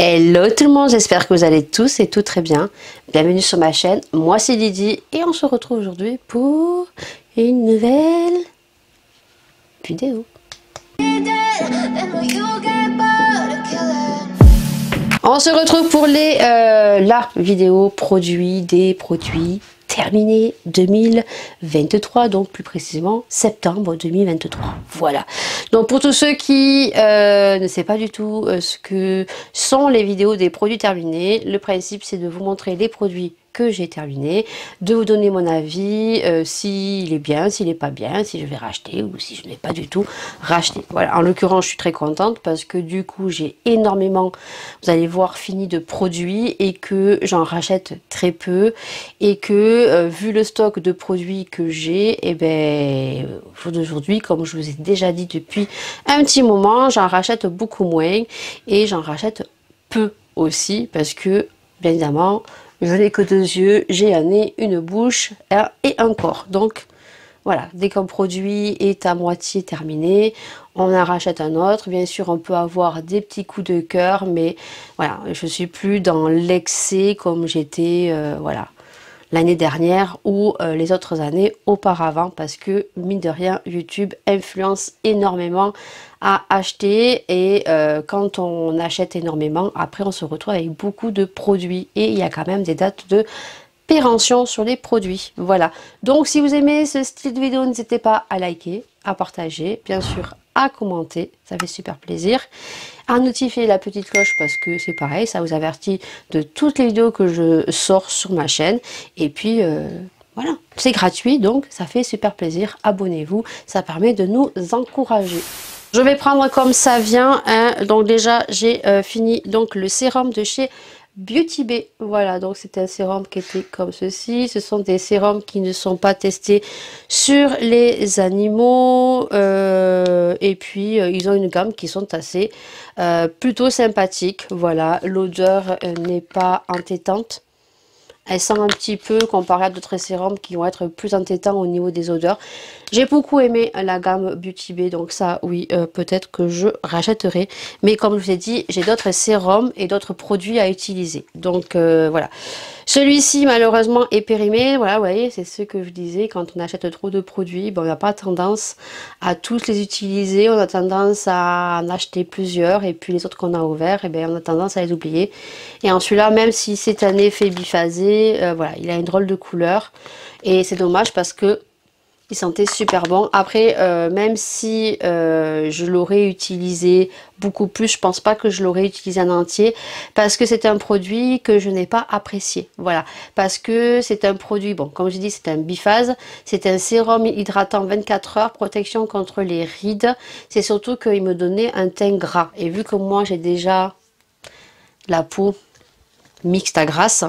Hello tout le monde, j'espère que vous allez tous et tout très bien. Bienvenue sur ma chaîne, moi c'est Lydie et on se retrouve aujourd'hui pour une nouvelle vidéo. On se retrouve pour la vidéo produit des produits terminés 2023, donc plus précisément septembre 2023. Voilà. Donc pour tous ceux qui ne savent pas du tout ce que sont les vidéos des produits terminés, le principe c'est de vous montrer les produits que j'ai terminé, de vous donner mon avis, s'il est bien, s'il n'est pas bien, si je vais racheter ou si je ne vais pas du tout racheter. Voilà, en l'occurrence je suis très contente parce que du coup j'ai énormément, vous allez voir, fini de produits et que j'en rachète très peu et que vu le stock de produits que j'ai, et ben au jour d'aujourd'hui, comme je vous ai déjà dit depuis un petit moment, j'en rachète beaucoup moins et j'en rachète peu aussi parce que bien évidemment je n'ai que 2 yeux, j'ai un nez, une bouche et un corps. Donc voilà, dès qu'un produit est à moitié terminé, on en rachète un autre. Bien sûr, on peut avoir des petits coups de cœur, mais voilà, je suis plus dans l'excès comme j'étais voilà, l'année dernière ou les autres années auparavant, parce que mine de rien, YouTube influence énormément à acheter et quand on achète énormément, après on se retrouve avec beaucoup de produits et il y a quand même des dates de péremption sur les produits. Voilà, donc si vous aimez ce style de vidéo, n'hésitez pas à liker, à partager, bien sûr à commenter, ça fait super plaisir, à notifier la petite cloche parce que c'est pareil, ça vous avertit de toutes les vidéos que je sors sur ma chaîne et puis voilà, c'est gratuit donc ça fait super plaisir, abonnez-vous, ça permet de nous encourager. Je vais prendre comme ça vient, hein. Donc déjà j'ai fini donc le sérum de chez Beauty Bay. Voilà, donc c'est un sérum qui était comme ceci. Ce sont des sérums qui ne sont pas testés sur les animaux et puis ils ont une gamme qui sont assez plutôt sympathiques. Voilà, l'odeur n'est pas entêtante. Elle sent un petit peu comparé à d'autres sérums qui vont être plus entêtants au niveau des odeurs. J'ai beaucoup aimé la gamme Beauty Bay, donc ça oui, peut-être que je rachèterai. Mais comme je vous ai dit, j'ai d'autres sérums et d'autres produits à utiliser. Donc voilà. Celui-ci malheureusement est périmé. Voilà, vous voyez, c'est ce que je disais, quand on achète trop de produits, bon, on n'a pas tendance à tous les utiliser. On a tendance à en acheter plusieurs et puis les autres qu'on a ouverts, eh bien, on a tendance à les oublier. Et en celui-là, même si c'est un effet biphasé, voilà, il a une drôle de couleur et c'est dommage parce que il sentait super bon. Après, même si je l'aurais utilisé beaucoup plus, je pense pas que je l'aurais utilisé en entier parce que c'est un produit que je n'ai pas apprécié. Voilà, parce que c'est un produit, bon, comme je dis, c'est un biphase, c'est un sérum hydratant 24 heures, protection contre les rides. C'est surtout qu'il me donnait un teint gras. Et vu que moi, j'ai déjà la peau mixte à grasse,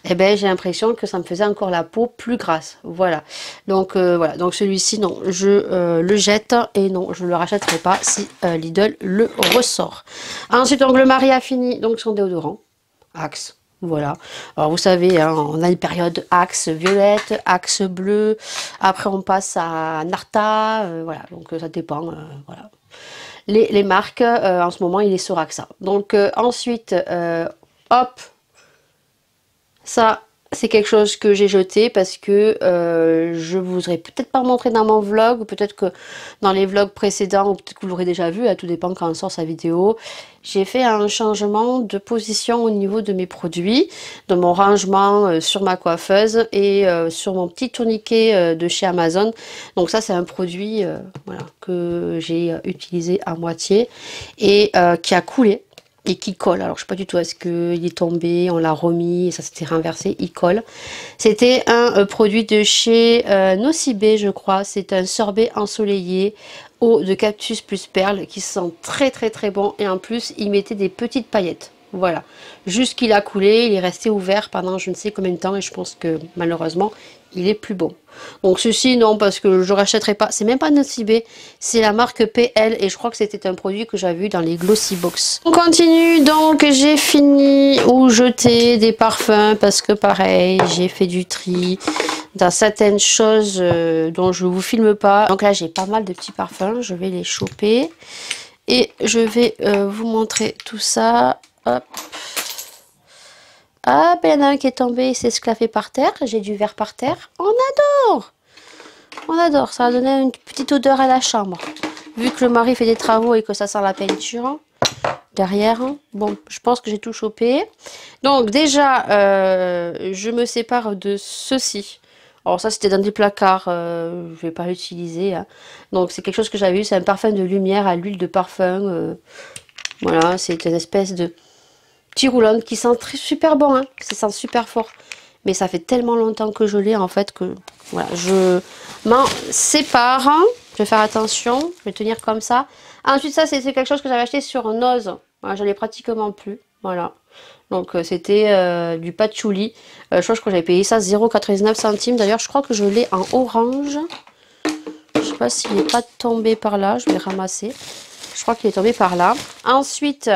et ben j'ai l'impression que ça me faisait encore la peau plus grasse. Voilà, donc voilà, donc celui-ci non, je le jette et non, je le rachèterai pas si Lidl le ressort. Ensuite, donc le mari a fini donc son déodorant Axe. Voilà, alors vous savez, hein, on a une période Axe violette, Axe bleu, après on passe à Narta, voilà, donc ça dépend, voilà. Les marques, en ce moment il est sur Axa. Donc ensuite, hop, ça, c'est quelque chose que j'ai jeté parce que je vous aurais peut-être pas montré dans mon vlog, ou peut-être que dans les vlogs précédents, ou peut-être que vous l'aurez déjà vu, tout dépend quand on sort sa vidéo. J'ai fait un changement de position au niveau de mes produits, de mon rangement sur ma coiffeuse et sur mon petit tourniquet de chez Amazon. Donc ça, c'est un produit voilà, que j'ai utilisé à moitié et qui a coulé. Et qui colle, alors je sais pas du tout, est-ce qu'il est tombé, on l'a remis et ça s'était renversé, il colle. C'était un produit de chez Nocibé, je crois, c'est un sorbet ensoleillé eau de cactus plus perles qui sent très très très bon et en plus il mettait des petites paillettes. Voilà, juste qu'il a coulé, il est resté ouvert pendant je ne sais combien de temps et je pense que malheureusement il est plus bon. Donc ceci non, parce que je rachèterai pas, c'est même pas Nocibé, c'est la marque PL et je crois que c'était un produit que j'avais vu dans les Glossy Box. On continue, donc j'ai fini ou jeté des parfums parce que pareil, j'ai fait du tri dans certaines choses dont je vous filme pas. Donc là j'ai pas mal de petits parfums, je vais les choper et je vais vous montrer tout ça. Hop. Ah, ben, il y en a un qui est tombé, il s'est esclaffé par terre. J'ai du verre par terre. On adore! On adore. Ça a donné une petite odeur à la chambre. Vu que le mari fait des travaux et que ça sent la peinture derrière. Bon, je pense que j'ai tout chopé. Donc déjà, je me sépare de ceci. Alors ça, c'était dans des placards. Je vais pas l'utiliser, hein. Donc c'est quelque chose que j'avais eu. C'est un parfum de lumière à l'huile de parfum. Voilà, c'est une espèce de petit roulon qui sent super bon, hein. Ça sent super fort. Mais ça fait tellement longtemps que je l'ai en fait que voilà, je m'en sépare. Je vais faire attention, je vais tenir comme ça. Ensuite, ça c'est quelque chose que j'avais acheté sur Nose. Voilà, j'en ai pratiquement plus. Voilà. Donc c'était du patchouli. Je crois que j'avais payé ça 0,99 centimes. D'ailleurs, je crois que je l'ai en orange. Je sais pas s'il n'est pas tombé par là. Je vais ramasser. Je crois qu'il est tombé par là. Ensuite,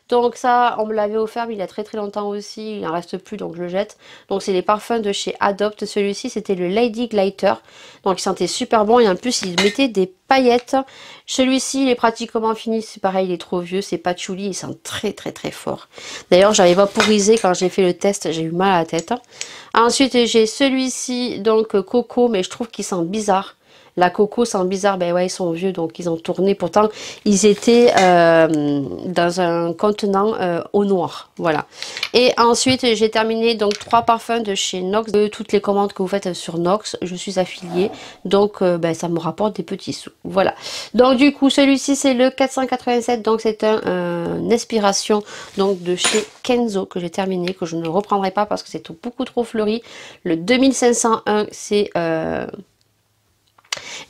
donc ça, on me l'avait offert, mais il y a très très longtemps aussi. Il n'en reste plus, donc je le jette. Donc c'est les parfums de chez Adopt. Celui-ci, c'était le Lady Glitter. Donc il sentait super bon. Et en plus, il mettait des paillettes. Celui-ci, il est pratiquement fini. C'est pareil, il est trop vieux. C'est patchouli. Il sent très très très fort. D'ailleurs, j'avais vaporisé quand j'ai fait le test. J'ai eu mal à la tête. Ensuite, j'ai celui-ci, donc Coco, mais je trouve qu'il sent bizarre. La coco sent bizarre, ben ouais, ils sont vieux, donc ils ont tourné. Pourtant, ils étaient dans un contenant au noir, voilà. Et ensuite, j'ai terminé donc 3 parfums de chez Nox. Toutes les commandes que vous faites sur Nox, je suis affiliée, donc ben, ça me rapporte des petits sous, voilà. Donc du coup, celui-ci, c'est le 487, donc c'est une inspiration donc de chez Kenzo que j'ai terminé, que je ne reprendrai pas parce que c'est beaucoup trop fleuri. Le 2501, c'est...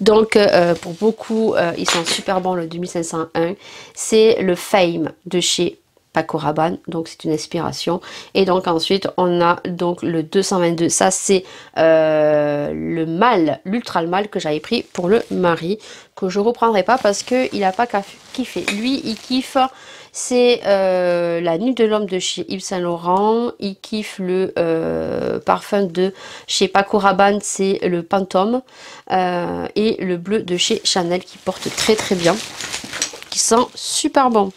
Donc pour beaucoup, ils sont super bons, le 2501. C'est le Fame de chez Paco Rabanne, donc c'est une inspiration. Et donc ensuite, on a donc le 222. Ça, c'est le mâle, l'ultra mâle que j'avais pris pour le mari, que je reprendrai pas parce qu'il n'a pas kiffé. Lui, il kiffe... C'est la Nuit de l'homme de chez Yves Saint Laurent. Il kiffe le parfum de chez Paco Rabanne, c'est le Pantôme. Et le bleu de chez Chanel qui porte très très bien. Qui sent super bon.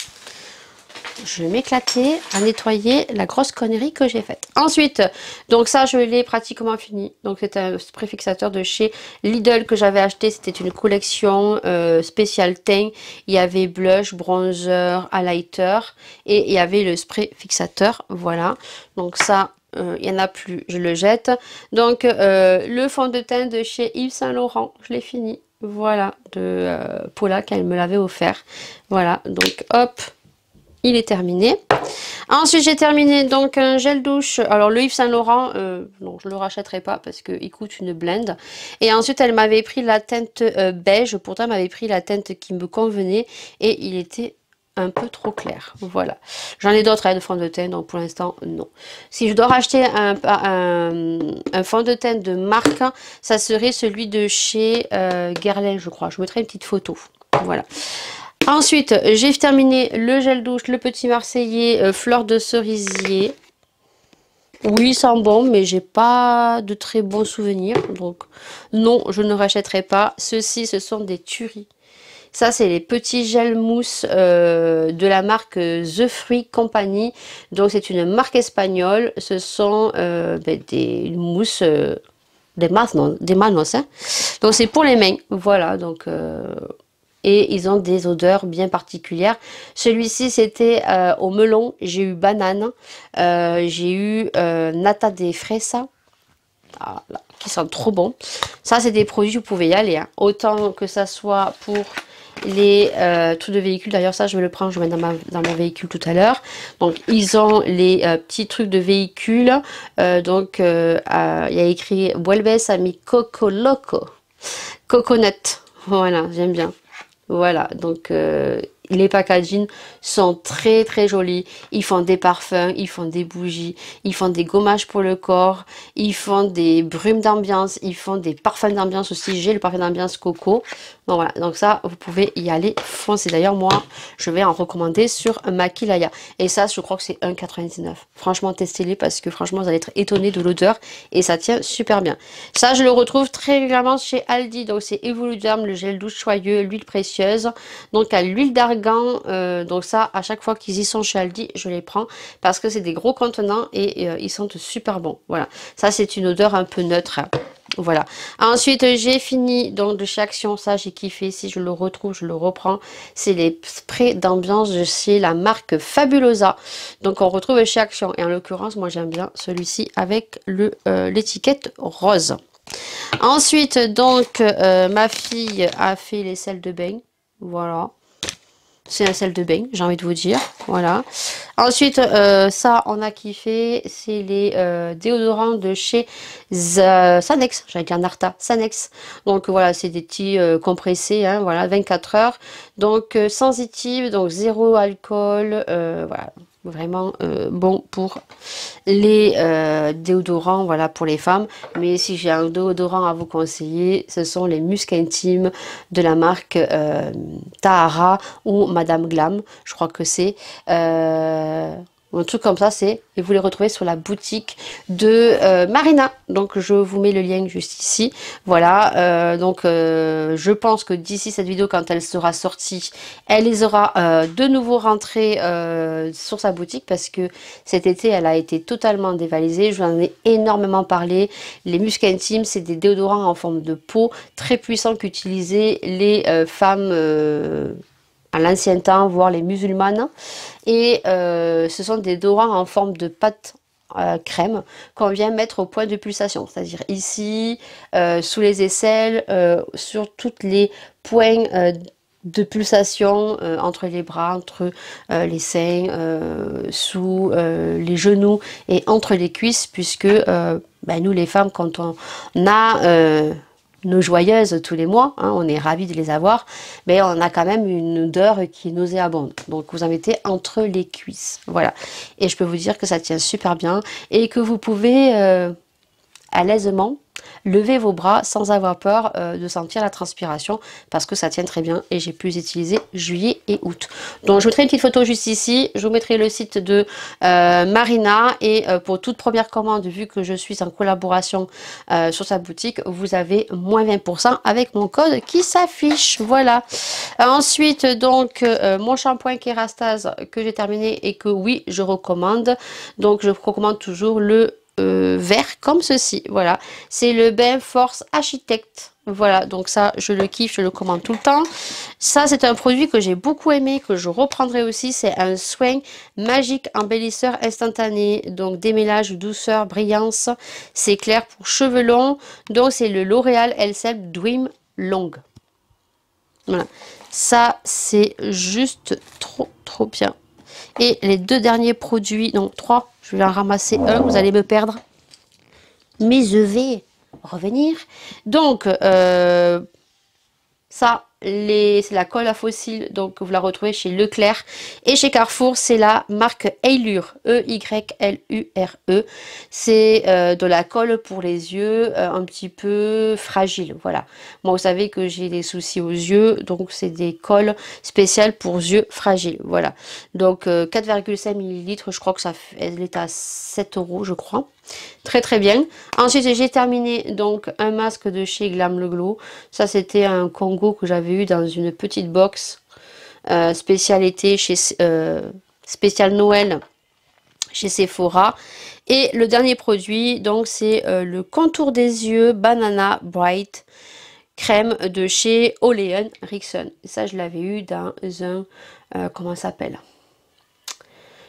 Je vais m'éclater à nettoyer la grosse connerie que j'ai faite. Ensuite, donc ça je l'ai pratiquement fini. Donc c'est un spray fixateur de chez Lidl que j'avais acheté. C'était une collection spéciale teint. Il y avait blush, bronzer, highlighter et il y avait le spray fixateur. Voilà. Donc ça, il n'y en a plus, je le jette. Donc le fond de teint de chez Yves Saint Laurent, je l'ai fini. Voilà, de Paula qu'elle me l'avait offert. Voilà, donc hop. Il est terminé. Ensuite, j'ai terminé donc un gel douche. Alors, le Yves Saint Laurent, non, je ne le rachèterai pas parce qu'il coûte une blinde. Et ensuite, elle m'avait pris la teinte beige. Pourtant, elle m'avait pris la teinte qui me convenait. Et il était un peu trop clair. Voilà. J'en ai d'autres de fond de teint. Donc, pour l'instant, non. Si je dois racheter un fond de teint de marque, ça serait celui de chez Guerlain, je crois. Je mettrai une petite photo. Voilà. Ensuite, j'ai terminé le gel douche, le petit Marseillais fleur de cerisier. Oui, il sent bon, mais j'ai pas de très bons souvenirs. Donc, non, je ne rachèterai pas. Ceux-ci, ce sont des tueries. Ça, c'est les petits gels mousse de la marque The Fruit Company. Donc, c'est une marque espagnole. Ce sont des mousses... des manos, hein. Donc, c'est pour les mains. Voilà, donc... Et ils ont des odeurs bien particulières. Celui-ci, c'était au melon. J'ai eu banane. J'ai eu nata de fresa. Ah, là, qui sont trop bons. Ça, c'est des produits, vous pouvez y aller, hein. Autant que ça soit pour les trucs de véhicule. D'ailleurs, ça, je vais le prendre. Je vais mettre dans mon véhicule tout à l'heure. Donc, ils ont les petits trucs de véhicule. Donc, il y a écrit Vuelves a mi coco loco. Coconut. Voilà, j'aime bien. Voilà, donc les packaging sont très très jolis. Ils font des parfums, ils font des bougies, ils font des gommages pour le corps, ils font des brumes d'ambiance, ils font des parfums d'ambiance aussi. J'ai le parfum d'ambiance coco. Bon, voilà, donc ça, vous pouvez y aller foncer. D'ailleurs, moi, je vais en recommander sur Makilaya. Et ça, je crois que c'est 1,99. Franchement, testez-les parce que franchement, vous allez être étonné de l'odeur et ça tient super bien. Ça, je le retrouve très régulièrement chez Aldi. Donc, c'est Evoluderm, le gel douche soyeux, l'huile précieuse. Donc, à l'huile d'argan gants, donc ça à chaque fois qu'ils y sont chez Aldi je les prends parce que c'est des gros contenants et ils sentent super bon. Voilà, ça c'est une odeur un peu neutre, hein. Voilà. Ensuite, j'ai fini donc de chez Action. Ça, j'ai kiffé. Si je le retrouve, je le reprends. C'est les sprays d'ambiance de chez la marque Fabulosa. Donc, on retrouve chez Action. Et en l'occurrence, moi, j'aime bien celui-ci avec l'étiquette rose. Ensuite, donc, ma fille a fait les sels de bain. Voilà. C'est un sel de bain, j'ai envie de vous dire. Voilà. Ensuite, ça, on a kiffé. C'est les déodorants de chez Sanex. J'allais dire Narta. Sanex. Donc, voilà, c'est des petits compressés. Hein, voilà, 24 heures. Donc, sensitive. Donc, zéro alcool. Voilà. Vraiment bon pour les déodorants, voilà, pour les femmes. Mais si j'ai un déodorant à vous conseiller, ce sont les muscs intimes de la marque Tahara ou Madame Glam, je crois que c'est un truc comme ça, c'est, et vous les retrouvez sur la boutique de Marina. Donc je vous mets le lien juste ici. Voilà, donc je pense que d'ici cette vidéo, quand elle sera sortie, elle les aura de nouveau rentrés sur sa boutique parce que cet été elle a été totalement dévalisée. Je vous en ai énormément parlé. Les muscs intimes, c'est des déodorants en forme de peau très puissants qu'utilisaient les femmes à l'ancien temps, voire les musulmanes. Et ce sont des déodorants en forme de pâte crème qu'on vient mettre au point de pulsation, c'est-à-dire ici, sous les aisselles, sur toutes les points de pulsation entre les bras, entre les seins, sous les genoux et entre les cuisses, puisque ben, nous les femmes, quand on a nos joyeuses tous les mois, hein, on est ravis de les avoir, mais on a quand même une odeur qui est nauséabonde. Donc vous en mettez entre les cuisses, voilà. Et je peux vous dire que ça tient super bien et que vous pouvez à l'aisement lever vos bras sans avoir peur de sentir la transpiration parce que ça tient très bien et j'ai pu les utiliser juillet et août. Donc je vous mettrai une petite photo juste ici, je vous mettrai le site de Marina et pour toute première commande, vu que je suis en collaboration sur sa boutique, vous avez moins 20% avec mon code qui s'affiche. Voilà. Ensuite donc mon shampoing Kérastase que j'ai terminé et que oui je recommande. Donc je recommande toujours le vert comme ceci, voilà, c'est le bain Force Architect. Voilà, donc ça je le kiffe, je le commande tout le temps. Ça c'est un produit que j'ai beaucoup aimé, que je reprendrai aussi. C'est un soin magique embellisseur instantané, donc démêlage, douceur, brillance. C'est clair pour cheveux longs. Donc c'est le L'Oréal Elseve Dream Long. Voilà, ça c'est juste trop bien. Et les deux derniers produits, non 3, je vais en ramasser un, vous allez me perdre. Mais je vais revenir. Donc, ça, c'est la colle à fossiles, donc vous la retrouvez chez Leclerc. Et chez Carrefour, c'est la marque Eylure, E-Y-L-U-R-E. C'est de la colle pour les yeux, un petit peu fragile, voilà. Moi, vous savez que j'ai des soucis aux yeux, donc c'est des colles spéciales pour yeux fragiles, voilà. Donc, 4,5 ml, je crois que ça, elle est à 7 €, je crois. Très bien. Ensuite j'ai terminé donc un masque de chez Glam Le Glow. Ça c'était un Congo que j'avais eu dans une petite box spécial été chez spécial Noël chez Sephora. Et le dernier produit donc c'est le contour des yeux Banana Bright crème de chez Ole Henriksen. Et ça je l'avais eu dans un comment ça s'appelle,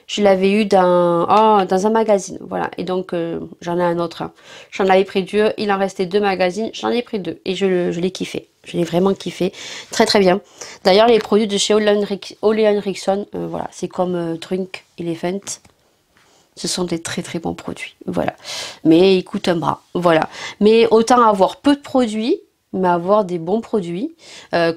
je l'avais eu dans un magazine, voilà. Et donc, j'en ai un autre. Hein. J'en avais pris deux, il en restait 2 magazines, j'en ai pris 2. Et je l'ai kiffé. Je l'ai vraiment kiffé. Très bien. D'ailleurs, les produits de chez Ole Henriksen, voilà, c'est comme Drunk Elephant. Ce sont des très bons produits, voilà. Mais ils coûtent un bras, voilà. Mais autant avoir peu de produits, mais avoir des bons produits,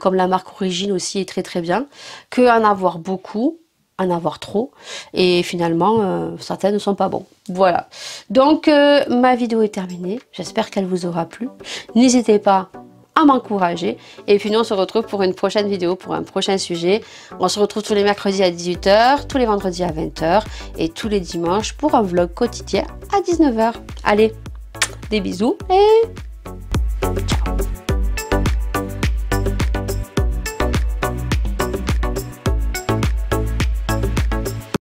comme la marque Origine aussi est très bien, que en avoir beaucoup, en avoir trop, et finalement certains ne sont pas bons. Voilà, donc ma vidéo est terminée, j'espère qu'elle vous aura plu. N'hésitez pas à m'encourager, et puis nous on se retrouve pour une prochaine vidéo, pour un prochain sujet. On se retrouve tous les mercredis à 18 h, tous les vendredis à 20 h, et tous les dimanches pour un vlog quotidien à 19 h. Allez, des bisous et